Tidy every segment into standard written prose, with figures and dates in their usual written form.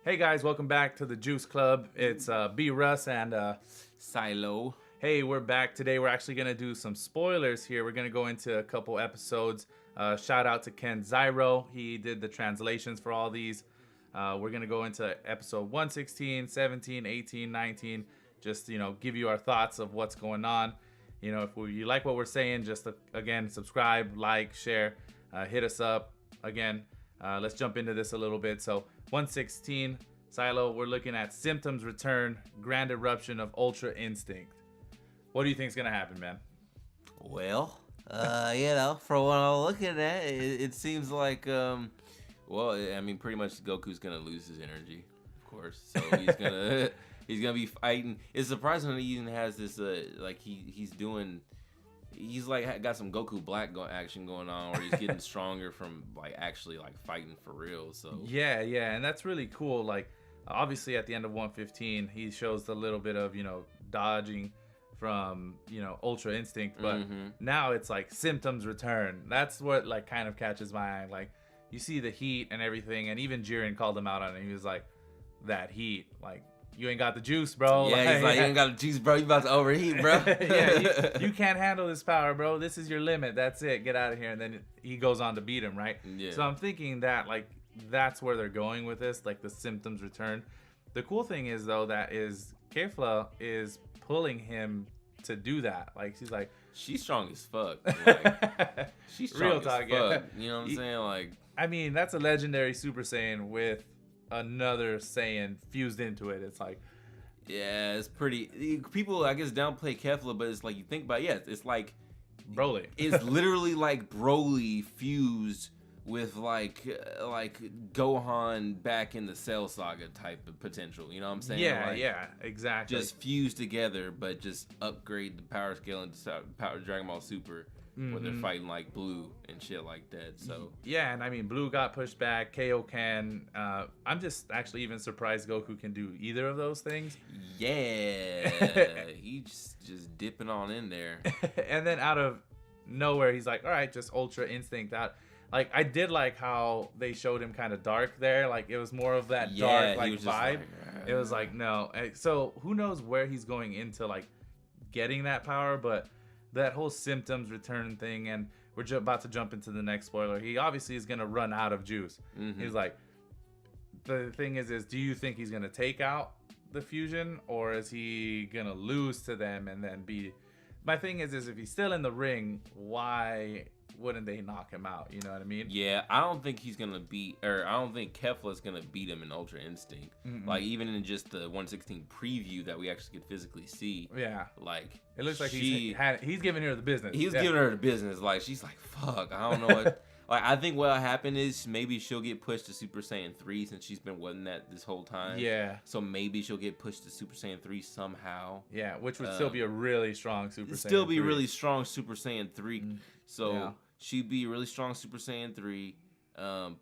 Hey guys, welcome back to the Juice Klub. It's B. Russ and Silo. hey, we're back today. We're actually gonna do some spoilers here. We're gonna go into a couple episodes. Shout out to Ken Zyro. He did the translations for all these. We're gonna go into episode 116, 17, 18, 19. Just give you our thoughts of what's going on. If you like what we're saying, just again subscribe, like, share, hit us up. Again, let's jump into this a little bit. So 116, Silo, we're looking at symptoms return, grand eruption of Ultra Instinct. What do you think's gonna happen, man? Well, for what I'm looking at, it seems like, pretty much Goku's gonna lose his energy, of course. So he's gonna he's gonna be fighting. It's surprising that he even has this he's got some Goku Black action going on, where he's getting stronger from actually fighting for real. So Yeah, and that's really cool. Like, obviously at the end of 115, he shows the little bit of dodging from Ultra Instinct, but now it's like symptoms return. That's what kind of catches my eye. Like, you see the heat and everything, and even Jiren called him out on it. He was like, that heat, you ain't got the juice, bro. Yeah, he's like, you ain't got the juice, bro. You about to overheat, bro. Yeah, you can't handle this power, bro. This is your limit. That's it. Get out of here. And then he goes on to beat him, right? Yeah. So I'm thinking that that's where they're going with this, the symptoms return. The cool thing is though that is Kefla is pulling him to do that. She's like, she's strong as fuck. She's real strong talk, as fuck. yeah. You know what I'm saying? I mean, that's a legendary Super Saiyan with another Saiyan fused into it. It's like, yeah, it's pretty. People, I guess, downplay Kefla, but it's like, you think about, it's like Broly. It's literally like Broly fused with Gohan back in the Cell Saga type of potential. You know what I'm saying? Yeah, exactly. Just fused together, but just upgrade the power scale into Power Dragon Ball Super. Where they're fighting Blue and shit like that. So yeah, and I mean, Blue got pushed back. Kaioken. I'm just actually even surprised Goku can do either of those things. Yeah, he's just dipping on in there. And then out of nowhere, he's like, all right, just Ultra Instinct out. I did like how they showed him kind of dark there. It was more of that dark vibe. It was like, no. So who knows where he's going into getting that power, but that whole symptoms return thing, and we're about to jump into the next spoiler. He obviously is going to run out of juice. He's like, the thing is do you think he's going to take out the fusion, or is he going to lose to them and then be... My thing is if he's still in the ring, why wouldn't they knock him out? You know what I mean? Yeah, I don't think he's gonna I don't think Kefla's gonna beat him in Ultra Instinct. Even in just the 116 preview that we actually could physically see. Yeah. It looks like he's giving her the business. He's giving her the business. She's like, fuck, I don't know what. I think what'll happen is maybe she'll get pushed to Super Saiyan 3 since she's been wanting that this whole time. Yeah. So maybe she'll get pushed to Super Saiyan 3 somehow. Yeah, which would still be a really strong Super Saiyan 3. Still be really strong Super Saiyan 3. So she'd be a really strong Super Saiyan 3.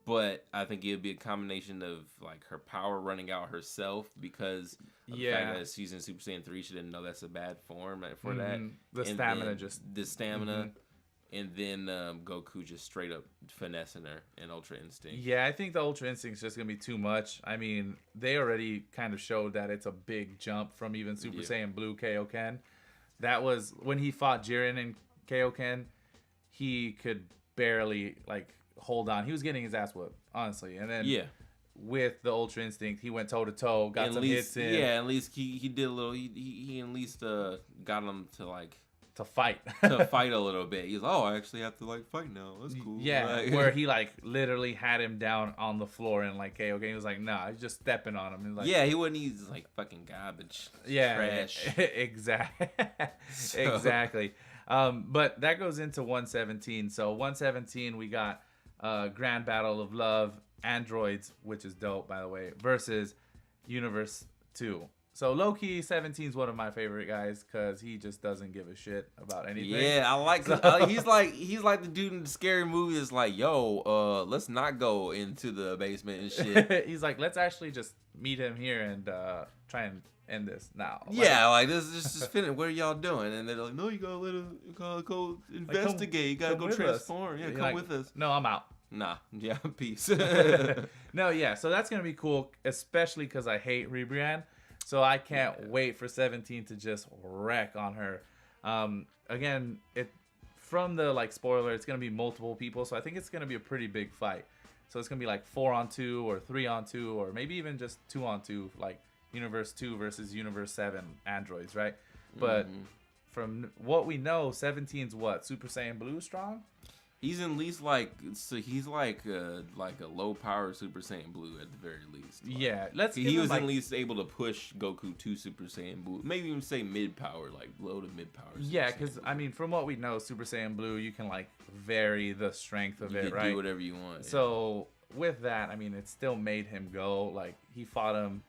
But I think it'd be a combination of her power running out herself, because of the fact that she's in Super Saiyan 3, she didn't know that's a bad form for that. The stamina. And then Goku just straight up finessing her in Ultra Instinct. Yeah, I think the Ultra Instinct's just going to be too much. I mean, they already kind of showed that it's a big jump from even Super Saiyan Blue Kaioken. That was when he fought Jiren in Kaioken, he could barely hold on. He was getting his ass whooped, honestly. And then with the Ultra Instinct, he went toe to toe, got some hits in. Yeah, at least he did a little. He at least got him to to fight a little bit. He's like, oh, I actually have to fight now. That's cool. Yeah, where he literally had him down on the floor and Kaioken. He was like, nah, he's just stepping on him. He's he wouldn't. He's fucking garbage. Trash. Exactly. Exactly. But that goes into 117. So 117, we got Grand Battle of Love Androids, which is dope, by the way, versus Universe 2. So low-key, 17 is one of my favorite guys because he just doesn't give a shit about anything. Yeah, I like. He's like the dude in the scary movie that's like, yo, let's not go into the basement and shit. He's like, let's actually just meet him here and try and end this now. This is just finish. What are y'all doing? And they're like, no, you gotta let him go investigate. You gotta go transform. Yeah, come with us. No, I'm out. Nah. Yeah, peace. No, yeah. So that's going to be cool, especially because I hate Ribrianne. So I can't wait for 17 to just wreck on her. Again, from the like spoiler, it's going to be multiple people. So I think it's going to be a pretty big fight. So it's going to be like 4-on-2 or 3-on-2 or maybe even just 2-on-2, like Universe 2 versus Universe 7 androids, right? But from what we know, 17's what? Super Saiyan Blue strong? He's at least like, so he's like a low power Super Saiyan Blue at the very least. Like, yeah, he was at least able to push Goku to Super Saiyan Blue. Maybe even say mid power, like low to mid power. Yeah, because I mean, from what we know, Super Saiyan Blue, you can like vary the strength of it, right? You can do whatever you want. So with that, I mean, it still made him go. Like he fought him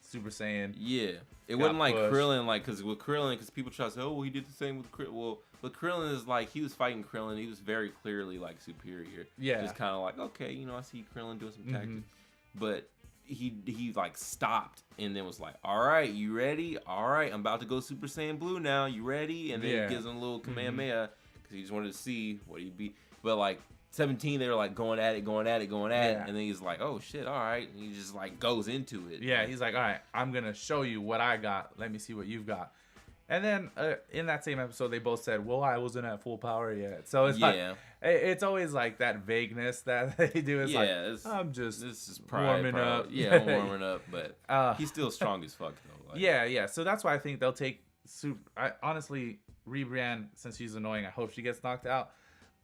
Super Saiyan. Yeah, it wasn't like Krillin, like because with Krillin, because people try to say, oh, well, he did the same with Krillin. Well, but Krillin is like he was fighting Krillin. He was very clearly like superior. Yeah, just kind of like, okay, you know, I see Krillin doing some tactics, but he like stopped and then was like, all right, you ready? All right, I'm about to go Super Saiyan Blue now. You ready? And then he gives him a little Kamehameha because he just wanted to see what he'd be. But like 17, they were like going at it, and then he's like, oh shit, all right, and he just like goes into it. Yeah, he's like, all right, I'm gonna show you what I got. Let me see what you've got. And then in that same episode, they both said, well, I wasn't at full power yet. So it's like, it's always like that vagueness that they do. It's like, I'm just this is warming up. Yeah, I'm warming up, but he's still strong as fuck though. Like, yeah. So that's why I think they'll take honestly, Ribrianne, since she's annoying, I hope she gets knocked out.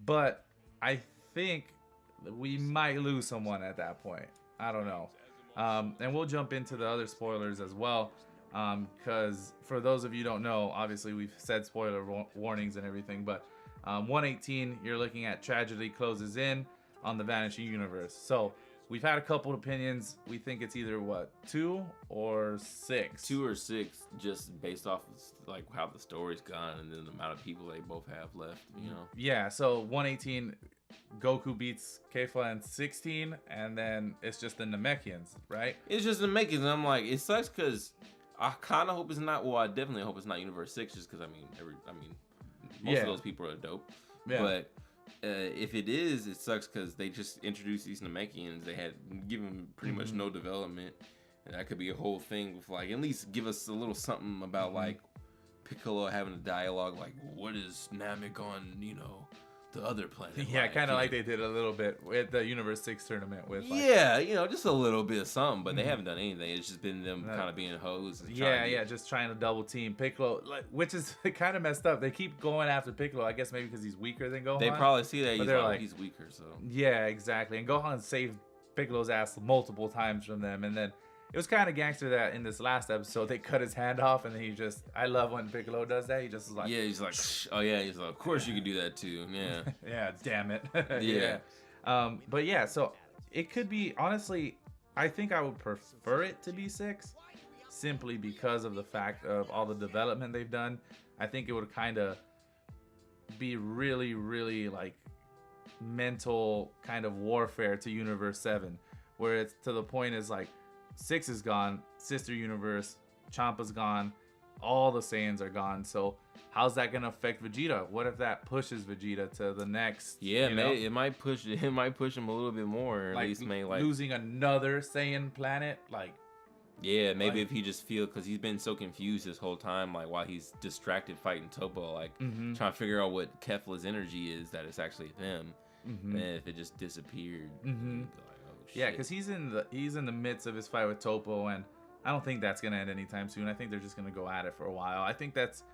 But I think we might lose someone at that point. I don't know. And we'll jump into the other spoilers as well. Because for those of you who don't know, obviously we've said spoiler warnings and everything, but 118, you're looking at tragedy closes in on the vanishing universe. So we've had a couple opinions. We think it's either 2 or 6. 2 or 6, just based off of like how the story's gone and then the amount of people they both have left, you know. Yeah, so 118, Goku beats Kefla in 16, and then it's just the Namekians, right? It's just the Namekians, and I'm like, it sucks because I kind of hope it's not. Well, I definitely hope it's not Universe 6, just because most of those people are dope. Yeah. But if it is, it sucks because they just introduced these Namekians. They had given pretty much no development, and that could be a whole thing with like at least give us a little something about like Piccolo having a dialogue like, what is Namek on, you know, the other planet? Yeah, kind of like they did a little bit with the Universe 6 tournament with like, you know, just a little bit of something, but they haven't done anything. It's just been them kind of being hoes. And just trying to double team Piccolo, like, which is kind of messed up. They keep going after Piccolo, I guess maybe because he's weaker than Gohan. They probably see that he's weaker, so. Yeah, exactly. And Gohan saved Piccolo's ass multiple times from them, and then it was kind of gangster that in this last episode they cut his hand off, and then he just, I love when Piccolo does that. He just is like, yeah, he's like, oh yeah, he's like, of course you can do that too. Yeah. Yeah, damn it. Yeah. But yeah, so it could be, honestly, I think I would prefer it to be 6, simply because of the fact of all the development they've done. I think it would kind of be really, really like mental kind of warfare to Universe 7, where it's to the point is like, 6 is gone, Sister Universe, Champa's gone, all the Saiyans are gone. So how's that gonna affect Vegeta? What if that pushes Vegeta to the next? Yeah, it might push him a little bit more. Like, at least like losing another Saiyan planet, like. Yeah, maybe if he just feels, because he's been so confused this whole time, like while he's distracted fighting Topo, like trying to figure out what Kefla's energy is, that it's actually them, and if it just disappeared. Yeah, because he's in the midst of his fight with Topo, and I don't think that's gonna end anytime soon. I think they're just gonna go at it for a while. I think that's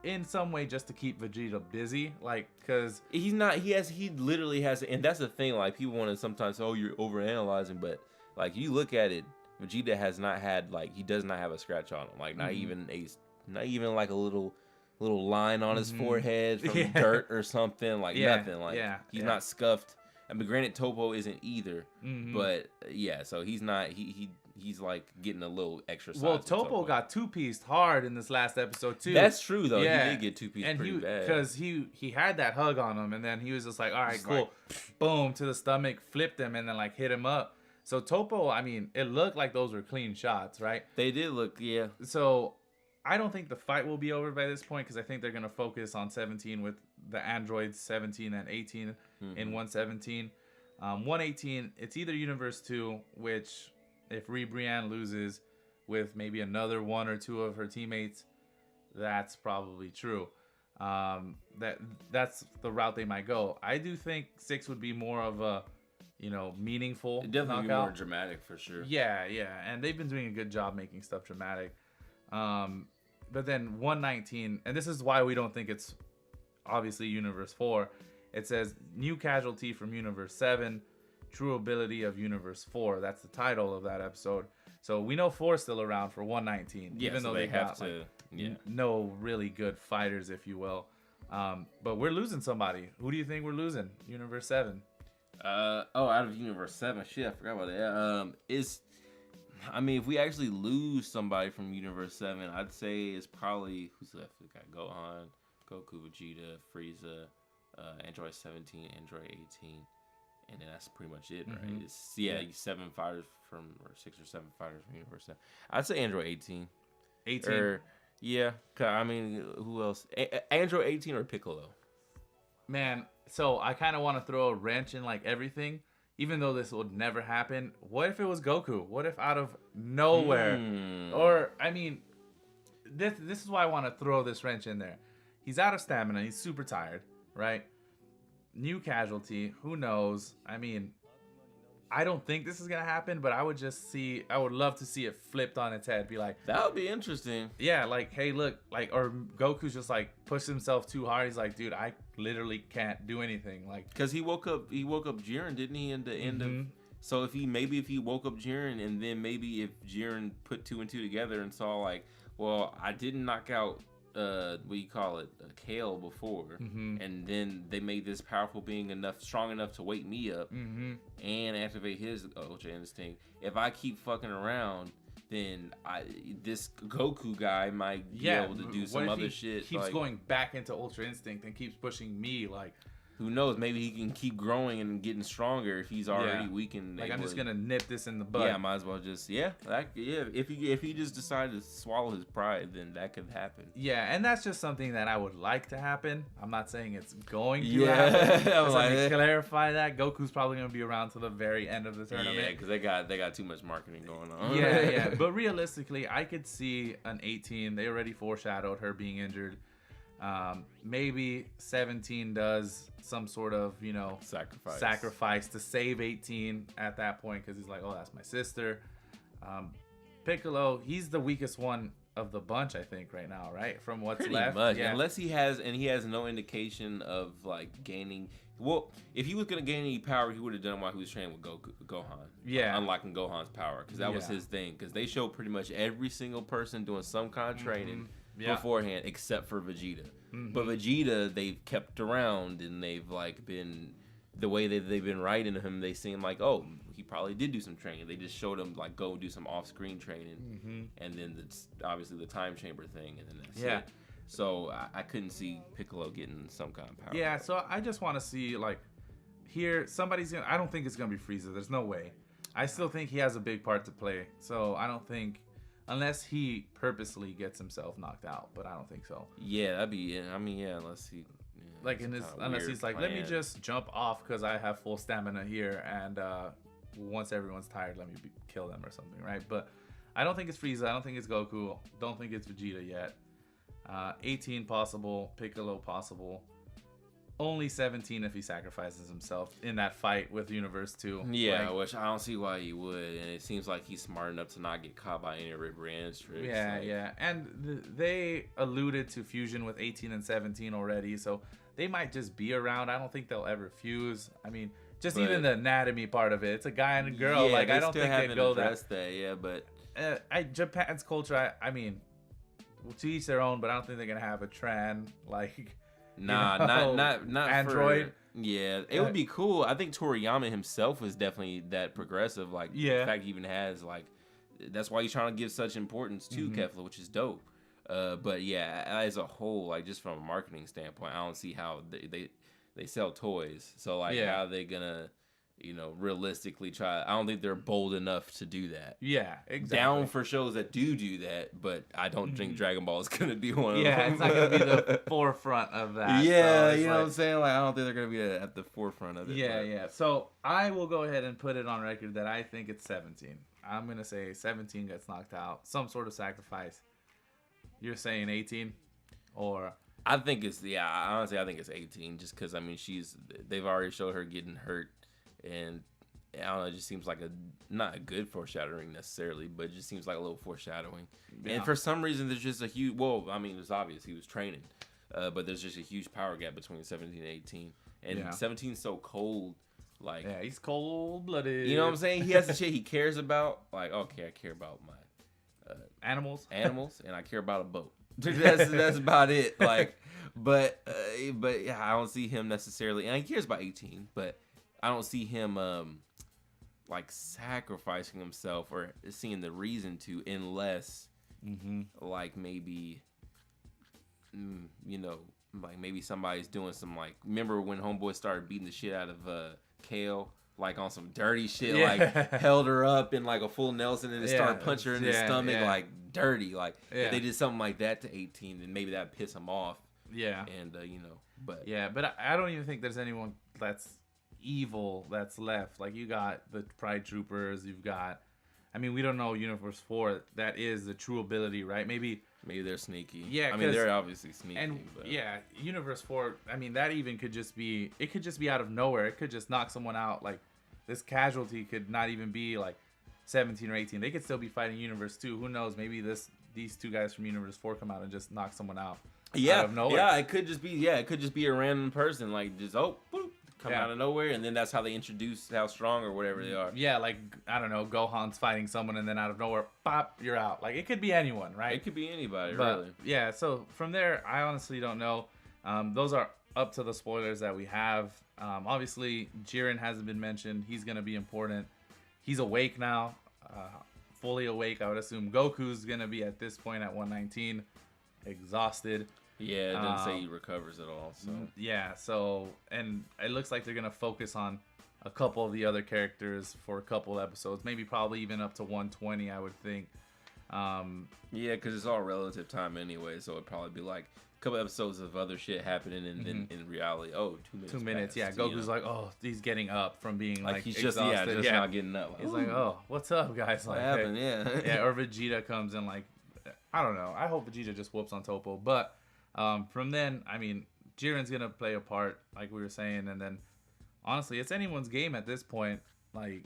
in some way just to keep Vegeta busy, like, because he literally has, and that's the thing. Like, people want to sometimes say, oh, you're overanalyzing, but like you look at it, Vegeta has not had, like, he does not have a scratch on him, like not even like a little line on his forehead from dirt or something, like nothing, like he's not scuffed. I mean, granted, Topo isn't either, but so he's not. He's like getting a little exercise. Well, Topo got two-pieced hard in this last episode too. That's true though. Yeah. He did get two-pieced pretty bad because he had that hug on him, and then he was just like, all right, cool, boom to the stomach, flipped him, and then like hit him up. So Topo, I mean, it looked like those were clean shots, right? They did look, yeah. So I don't think the fight will be over by this point because I think they're gonna focus on 17 with the androids 17 and 18. in 117. 118, it's either Universe 2, which if Brienne loses with maybe another one or two of her teammates, that's probably true. That's the route they might go. I do think 6 would be more of a, meaningful definitely knockout. More dramatic for sure. Yeah, and they've been doing a good job making stuff dramatic. But then 119, and this is why we don't think it's obviously Universe 4. It says new casualty from Universe 7, true ability of Universe 4. That's the title of that episode. So we know 4 is still around for 119, even though they have no really good fighters, if you will. But we're losing somebody. Who do you think we're losing? Universe 7. Out of Universe 7. Shit, I forgot about that. If we actually lose somebody from Universe 7, I'd say it's probably who's left. We got Gohan, Goku, Vegeta, Frieza, Android 17, Android 18, and then that's pretty much it, right? It's 7 fighters or 6 or 7 fighters from Universe 7. I'd say Android 18. 18. Who else? Android 18 or Piccolo? Man, so I kind of want to throw a wrench in like everything, even though this would never happen. What if it was Goku? What if out of nowhere? Or, this is why I want to throw this wrench in there. He's out of stamina. He's super tired, right? New casualty. Who knows? I don't think this is going to happen, but I would love to see it flipped on its head. Be like, that would be interesting. Yeah, like, hey, look, like, or Goku's just like pushed himself too hard. He's like, dude, I literally can't do anything. Like, because he woke up Jiren, didn't he? In the end of, so if he woke up Jiren, and then maybe if Jiren put 2 and 2 together and saw like, well, I didn't knock out Kale before, and then they made this powerful being strong enough to wake me up and activate his Ultra Instinct. If I keep fucking around, then this Goku guy might be able to do some other shit. Keeps going back into Ultra Instinct and keeps pushing me. Like, who knows? Maybe he can keep growing and getting stronger if he's already weakened. Like, I'm just gonna nip this in the bud. Yeah, might as well just If he just decided to swallow his pride, then that could happen. Yeah, and that's just something that I would like to happen. I'm not saying it's going to happen. I was like, to clarify that Goku's probably gonna be around to the very end of the tournament. Yeah, because they got too much marketing going on. Yeah. But realistically, I could see an 18. They already foreshadowed her being injured. Maybe 17 does some sort of sacrifice to save 18 at that point, because he's like, oh, that's my sister. Piccolo, he's the weakest one of the bunch, I think, right now, right? From what's pretty left, much. Yeah. Unless he has no indication of like gaining. Well, if he was gonna gain any power, he would have done while he was training with Gohan. Yeah, unlocking Gohan's power, because that was his thing. Because they showed pretty much every single person doing some kind of training beforehand, except for Vegeta. But Vegeta, they've kept around, and they've like been the way that they've been writing him. They seem like, oh, he probably did do some training. They just showed him like go do some off-screen training, and then it's obviously the time chamber thing, and then that's it. So I couldn't see Piccolo getting some kind of power. Yeah, so I just want to see like here somebody's gonna. I don't think it's gonna be Frieza. There's no way. I still think he has a big part to play. So I don't think. Unless he purposely gets himself knocked out, but I don't think so. Yeah, that'd be. Unless he, unless he's like, let me just jump off because I have full stamina here, and once everyone's tired, let me kill them or something, right? But I don't think it's Frieza. I don't think it's Goku. Don't think it's Vegeta yet. 18 possible, Piccolo possible. Only 17 if he sacrifices himself in that fight with Universe 2. Yeah, which I don't see why he would. And it seems like he's smart enough to not get caught by any of Rick Brand's tricks. Yeah. And they alluded to fusion with 18 and 17 already, so they might just be around. I don't think they'll ever fuse. Even the anatomy part of it. It's a guy and a girl. Yeah, I don't think they'd go that. Yeah, but Japan's culture. To each their own. But I don't think they're gonna have a tran not Android. It would be cool. I think Toriyama himself was definitely that progressive. The fact he even has that's why he's trying to give such importance to Kefla, which is dope. But as a whole, just from a marketing standpoint, I don't see how they sell toys. So how are they gonna realistically try. I don't think they're bold enough to do that. Yeah, exactly. Down for shows that do that, but I don't think Dragon Ball is gonna be one of them. Yeah, it's not gonna be the forefront of that. Yeah, you know what I'm saying? Like, I don't think they're gonna be at the forefront of it. Yeah, yeah. So I will go ahead and put it on record that I think it's 17. I'm gonna say 17 gets knocked out. Some sort of sacrifice. You're saying 18, or? I think it's honestly I think it's 18, just because they've already showed her getting hurt, and I don't know, it just seems like not a good foreshadowing necessarily, but it just seems like a little foreshadowing. Yeah. And for some reason there's just a huge it's obvious he was training, but there's just a huge power gap between 17 and 18, and 17's so cold. Like, yeah, he's cold-blooded. You know what I'm saying? He has the shit he cares about. Like, okay, I care about my animals, and I care about a boat. That's about it. Like, but yeah, I don't see him necessarily. And he cares about 18, but I don't see him like sacrificing himself or seeing the reason to, unless like maybe like maybe somebody's doing some, like, remember when Homeboy started beating the shit out of Kale, like on some dirty shit, like held her up in like a full Nelson and then started punching her in the stomach, like dirty, like if they did something like that to 18, then maybe that'd piss him off. And but I don't even think there's anyone that's evil that's left. Like, you got the Pride Troopers, you've got, we don't know Universe 4, that is the true ability, right? Maybe they're sneaky. Yeah, they're obviously sneaky. And Universe 4, that even could just be out of nowhere. It could just knock someone out. Like, this casualty could not even be like 17 or 18. They could still be fighting Universe 2. Who knows? Maybe these two guys from Universe 4 come out and just knock someone out. Out of nowhere. Yeah, it could just be a random person, like, just boop, come out of nowhere, and then that's how they introduce how strong or whatever they are. Yeah, like, I don't know, Gohan's fighting someone, and then out of nowhere, pop, you're out. Like, it could be anyone, right? It could be anybody, really. Yeah, so from there, I honestly don't know. Those are up to the spoilers that we have. Obviously, Jiren hasn't been mentioned. He's going to be important. He's awake now, fully awake, I would assume. Goku's going to be, at this point, at 119, exhausted. Yeah, it doesn't say he recovers at all. So yeah, and it looks like they're gonna focus on a couple of the other characters for a couple episodes, maybe probably even up to 120, I would think. Yeah, because it's all relative time anyway, so it'd probably be like a couple episodes of other shit happening, and then in reality, 2 minutes. 2 minutes, passed, yeah. Goku's like, he's getting up from being like he's exhausted. just not getting up. He's like, what's up, guys? What like, happened? Hey. Yeah. Or Vegeta comes in, like, I don't know. I hope Vegeta just whoops on Toppo, but. From then, Jiren's gonna play a part, like we were saying, and then honestly, it's anyone's game at this point. Like,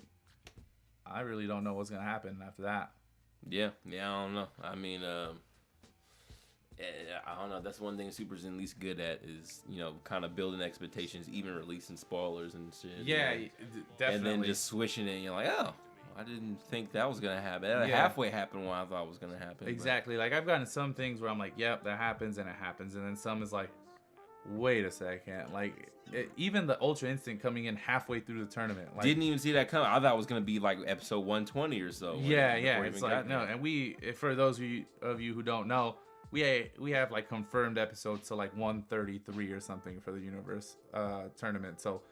I really don't know what's gonna happen after that. Yeah, I don't know. I don't know. That's one thing Super's at least good at is, kind of building expectations, even releasing spoilers and shit. Yeah, definitely. And then just switching it, and you're like, I didn't think that was going to happen. That halfway happened when I thought it was going to happen. Exactly. Like, I've gotten some things where I'm like, yep, that happens, and it happens. And then some is like, wait a second. Like, even the Ultra Instinct coming in halfway through the tournament. Like, didn't even see that coming. I thought it was going to be like episode 120 or so. Yeah. It's like, no. And for those of you who don't know, we have like confirmed episodes to like 133 or something for the Universe tournament. So,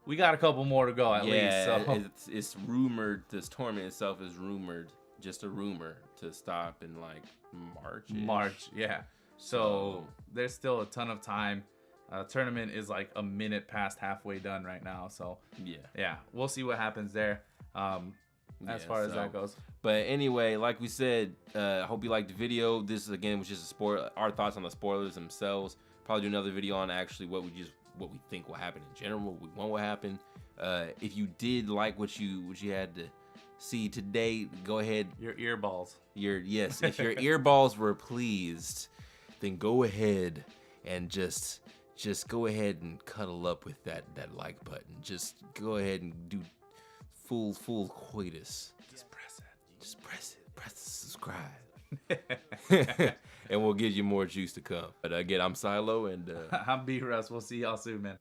we got a couple more to go at least. So. It's rumored, this tournament itself is rumored, just a rumor, to stop in like March, yeah. So there's still a ton of time. Tournament is like a minute past halfway done right now. So yeah, we'll see what happens there as far as that goes. But anyway, like we said, I hope you liked the video. This again was just our thoughts on the spoilers themselves. Probably do another video on actually what we think will happen in general, what we want will happen. If you did like what you had to see today, go ahead. Your earballs. If your earballs were pleased, then go ahead and just go ahead and cuddle up with that like button. Just go ahead and do full coitus. Just press it. Just press it. Press the subscribe. And we'll give you more juice to come. But again, I'm Silo, and I'm B-Russ. We'll see y'all soon, man.